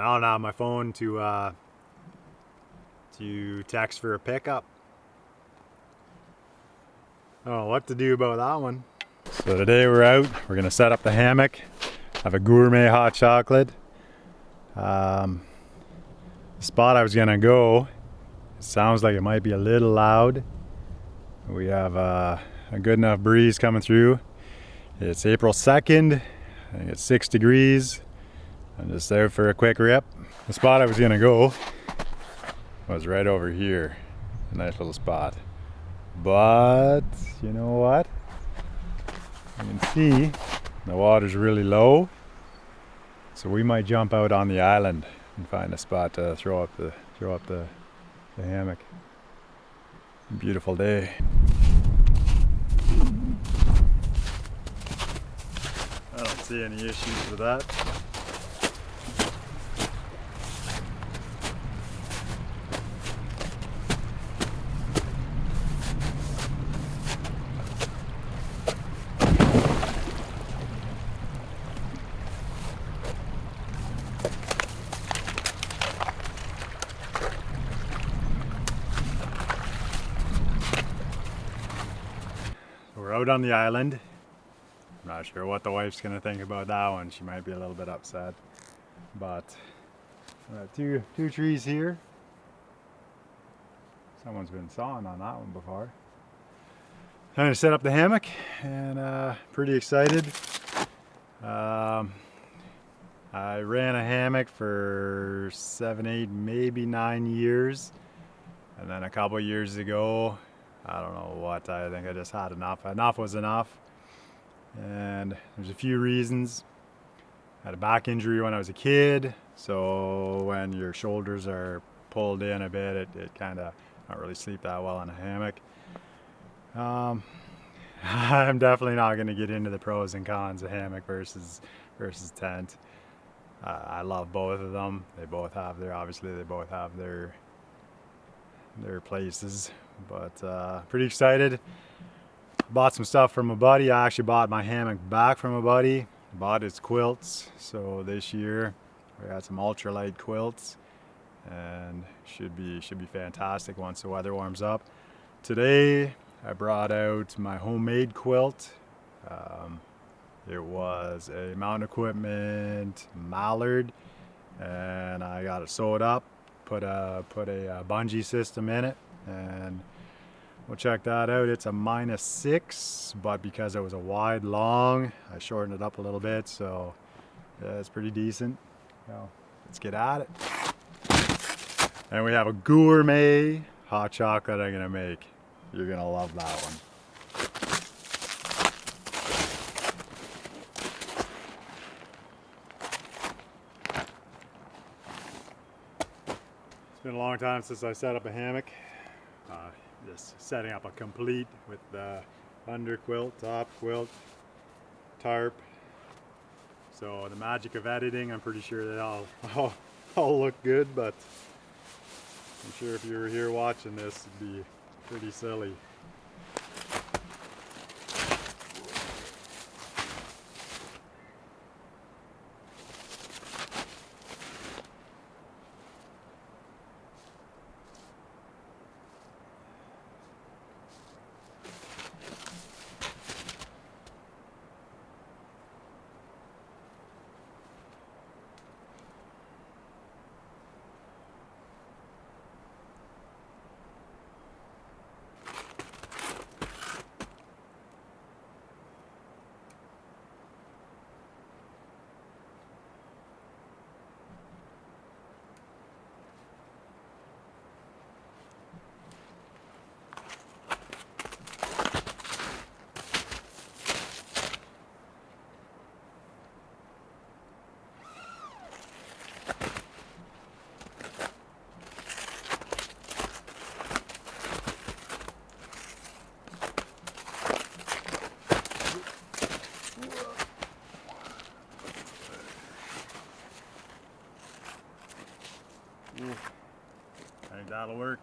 I don't have my phone to text for a pickup. I don't know what to do about that one. So today we're out. We're gonna set up the hammock. Have a gourmet hot chocolate. The spot I was gonna go, it sounds like it might be a little loud. We have a good enough breeze coming through. It's April 2nd. I think it's 6 degrees. I'm just out for a quick rip. The spot I was gonna go was right over here. A nice little spot. But you know what? You can see the water's really low. So we might jump out on the island and find a spot to throw up the hammock. Beautiful day. I don't see any issues with that. We're out on the island. I'm not sure what the wife's gonna think about that one. She might be a little bit upset. But two trees here. Someone's been sawing on that one before. I'm gonna set up the hammock and pretty excited. I ran a hammock for 7, 8, maybe 9 years. And then a couple years ago, I don't know what, I think I just had enough. Enough was enough. And there's a few reasons. I had a back injury when I was a kid, so when your shoulders are pulled in a bit, it kind of don't really sleep that well in a hammock. I'm definitely not going to get into the pros and cons of hammock versus tent. I love both of them. They both have their places, but pretty excited. Bought some stuff from a buddy. I actually bought my hammock back from a buddy. Bought his quilts. So this year we got some ultralight quilts, and should be fantastic once the weather warms up. Today I brought out my homemade quilt. It was a Mountain Equipment mallard, and I got it sewed up. Put a bungee system in it, and we'll check that out. It's a -6, but because it was a wide long, I shortened it up a little bit, so yeah, it's pretty decent. Well, let's get at it. And we have a gourmet hot chocolate I'm gonna make. You're gonna love that one. It's been a long time since I set up a hammock. Just setting up a complete with the under quilt, top quilt, tarp. So the magic of editing, I'm pretty sure they all look good, but I'm sure if you were here watching this, it'd be pretty silly. I think that'll work.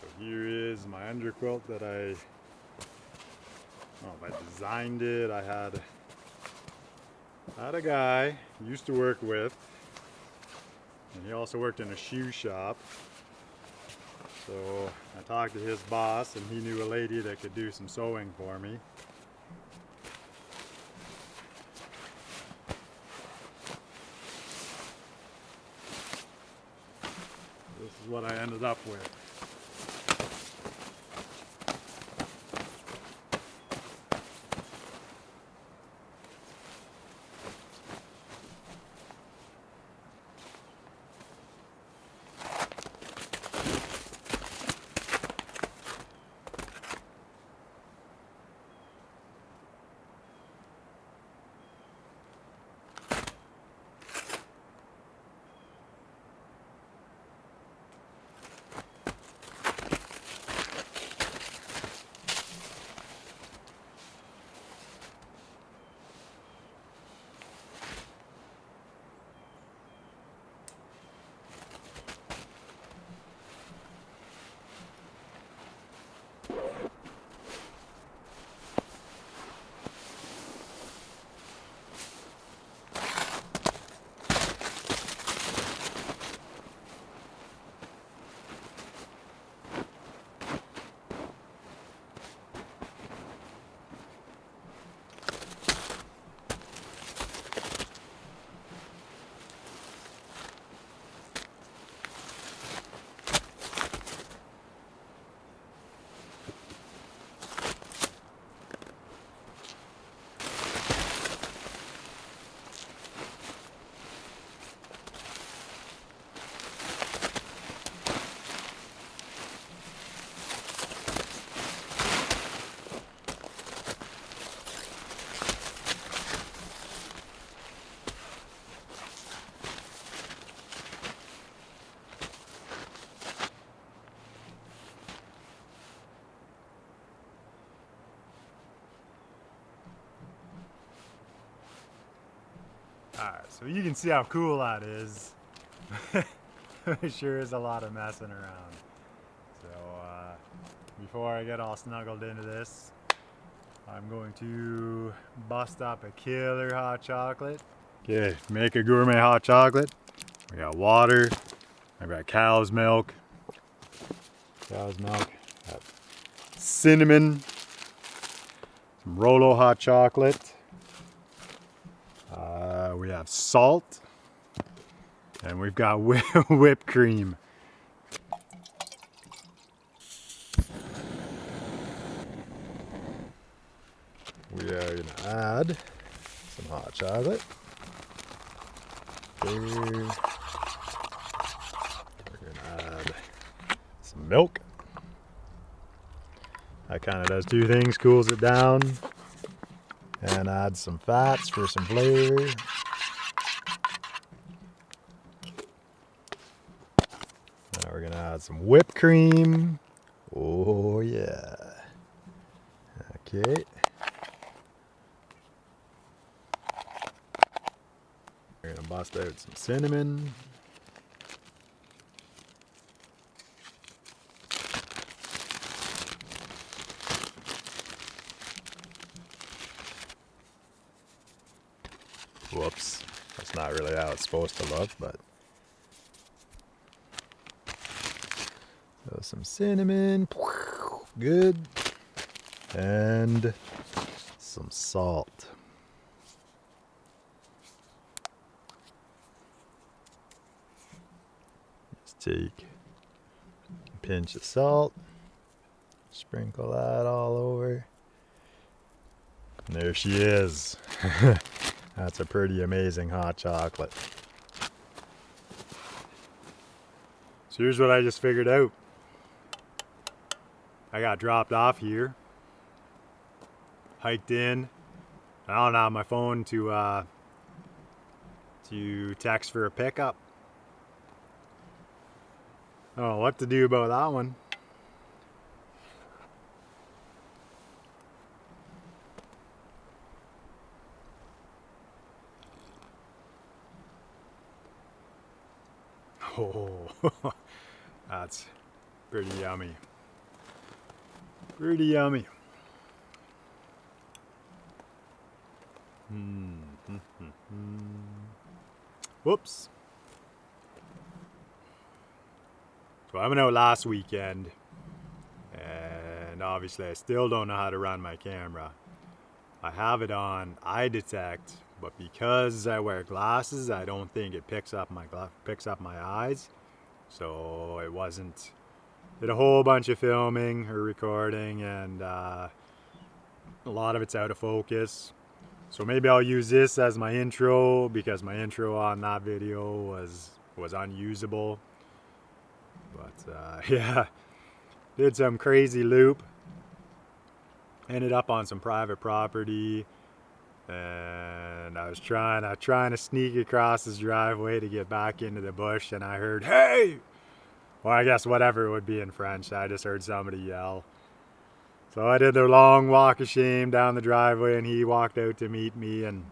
So here is my underquilt that I designed it. I had I had a guy I used to work with, and he also worked in a shoe shop. So I talked to his boss, and he knew a lady that could do some sewing for me. This is what I ended up with. Alright, so you can see how cool that is. It sure is a lot of messing around. So before I get all snuggled into this, I'm going to bust up a killer hot chocolate. Okay, make a gourmet hot chocolate. We got water, I've got cow's milk, got cinnamon, some Rolo hot chocolate. We have salt, and we've got whipped cream. We are going to add some hot chocolate. We're going to add some milk. That kind of does two things, cools it down, and add some fats for some flavor. Now we're gonna add some whipped cream. Oh yeah. Okay. We're gonna bust out some cinnamon. Whoops, that's not really how it's supposed to look, but so some cinnamon, good, and some salt. Just take a pinch of salt, sprinkle that all over, and there she is. That's a pretty amazing hot chocolate. So here's what I just figured out. I got dropped off here, hiked in. I don't have my phone to text for a pickup. I don't know what to do about that one. Oh, that's pretty yummy. Pretty yummy. Whoops. So I went out last weekend, and obviously I still don't know how to run my camera. I have it on eye detect, but because I wear glasses, I don't think it picks up my eyes. So it wasn't. Did a whole bunch of filming or recording, and a lot of it's out of focus. So maybe I'll use this as my intro, because my intro on that video was unusable. But yeah, did some crazy loop. Ended up on some private property, and I was trying to sneak across this driveway to get back into the bush, and I heard, "Hey!" Well, I guess whatever it would be in French. I just heard somebody yell. So I did the long walk of shame down the driveway, and he walked out to meet me, and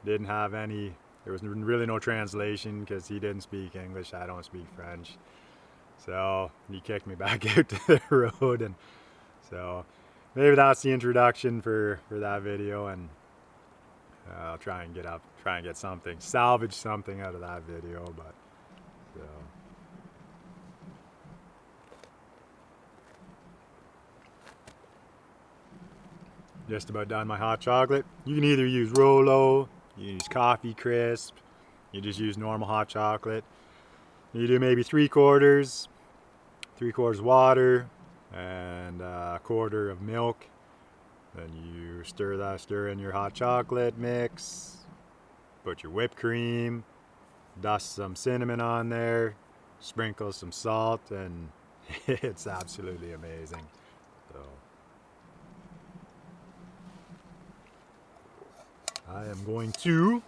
didn't have any, there was really no translation because he didn't speak English. I don't speak French. So he kicked me back out to the road, and so maybe that's the introduction for that video, and I'll try and get something, salvage something out of that video, but so. Just about done my hot chocolate. You can either use Rolo, you use Coffee Crisp, you just use normal hot chocolate. You do maybe 3/4 water and a quarter of milk. Then you stir in your hot chocolate mix, put your whipped cream, dust some cinnamon on there, sprinkle some salt, and it's absolutely amazing. So I am going to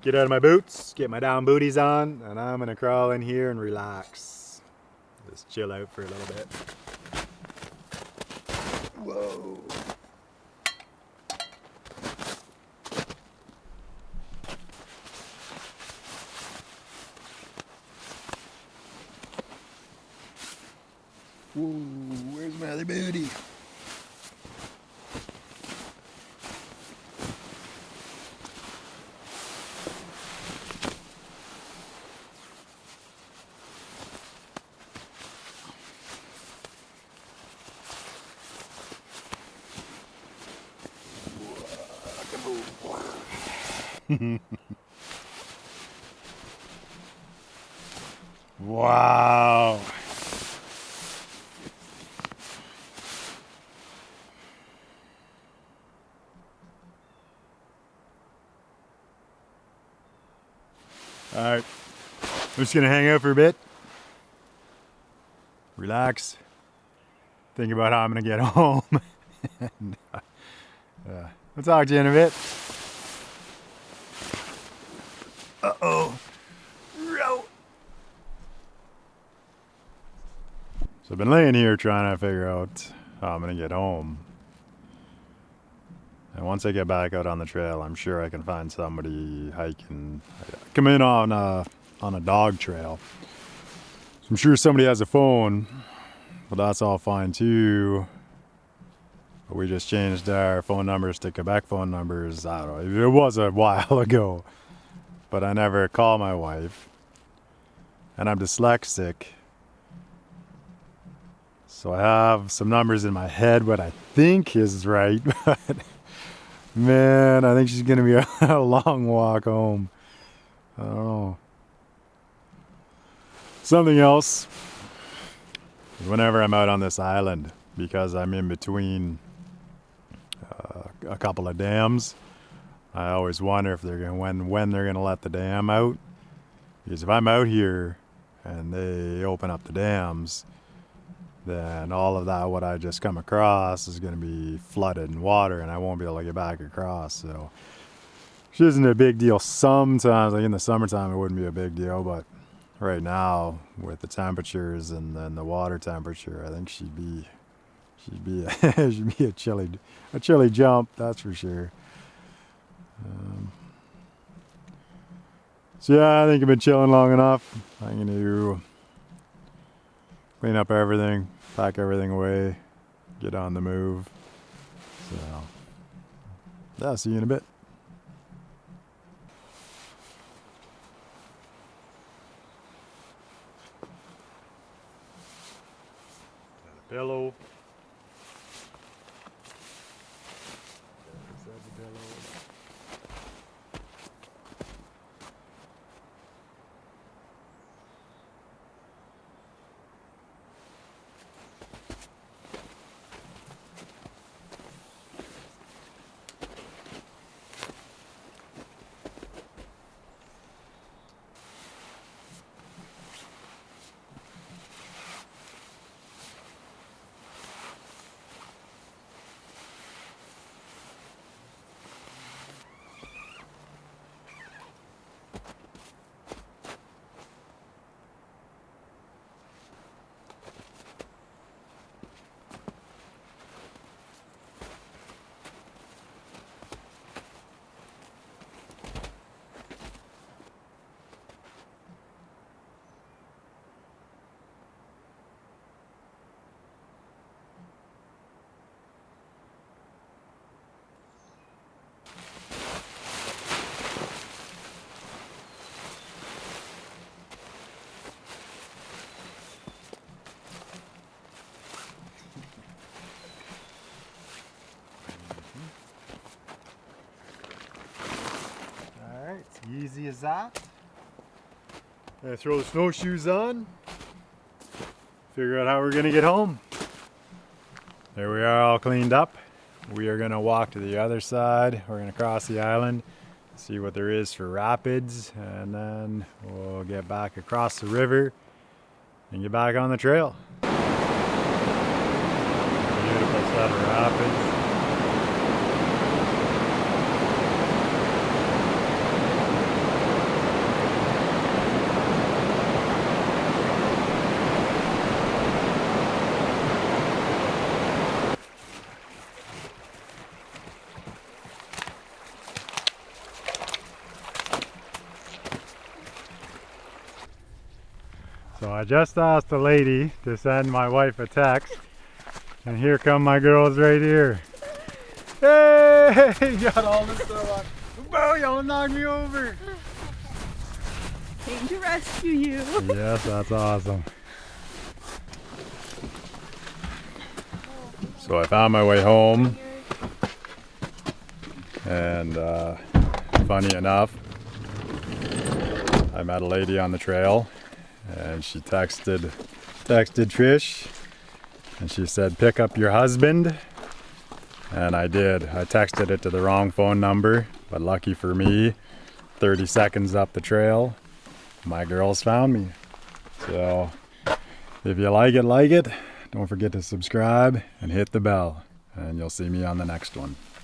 get out of my boots, get my down booties on, and I'm gonna crawl in here and relax. Just chill out for a little bit. Whoa. Ooh, where's my other booty? Wow. All right, I'm just gonna hang out for a bit, relax, think about how I'm gonna get home, and I'll talk to you in a bit. Uh-oh. So I've been laying here trying to figure out how I'm gonna get home. And once I get back out on the trail, I'm sure I can find somebody hiking. Come in on a dog trail. So I'm sure somebody has a phone, but that's all fine too. But we just changed our phone numbers to Quebec phone numbers. I don't know. It was a while ago, but I never call my wife. And I'm dyslexic. So I have some numbers in my head, what I think is right, but man, I think she's gonna be a long walk home. I don't know. Something else, whenever I'm out on this island, because I'm in between a couple of dams, I always wonder if they're when they're gonna let the dam out. Because if I'm out here and they open up the dams, then all of that, what I just come across, is going to be flooded in water, and I won't be able to get back across. So, which isn't a big deal sometimes. Like in the summertime, it wouldn't be a big deal, but right now, with the temperatures and then the water temperature, I think she'd be a chilly jump, that's for sure. So yeah, I think I've been chilling long enough. I'm going to clean up everything, pack everything away, get on the move. So, yeah, see you in a bit. pillow. Alright, it's easy as that. Gonna throw the snowshoes on, figure out how we're gonna get home. There we are, all cleaned up. We are gonna walk to the other side. We're gonna cross the island, see what there is for rapids, and then we'll get back across the river and get back on the trail. Beautiful set of rapids. So I just asked a lady to send my wife a text, and here come my girls right here. Hey, got all this stuff on. Bro, y'all knocked me over. Came to rescue you. Yes, that's awesome. So I found my way home, and funny enough, I met a lady on the trail. And she texted Trish, and she said, pick up your husband. And I did. I texted it to the wrong phone number, but lucky for me, 30 seconds up the trail, my girls found me. So if you like it, don't forget to subscribe and hit the bell, and you'll see me on the next one.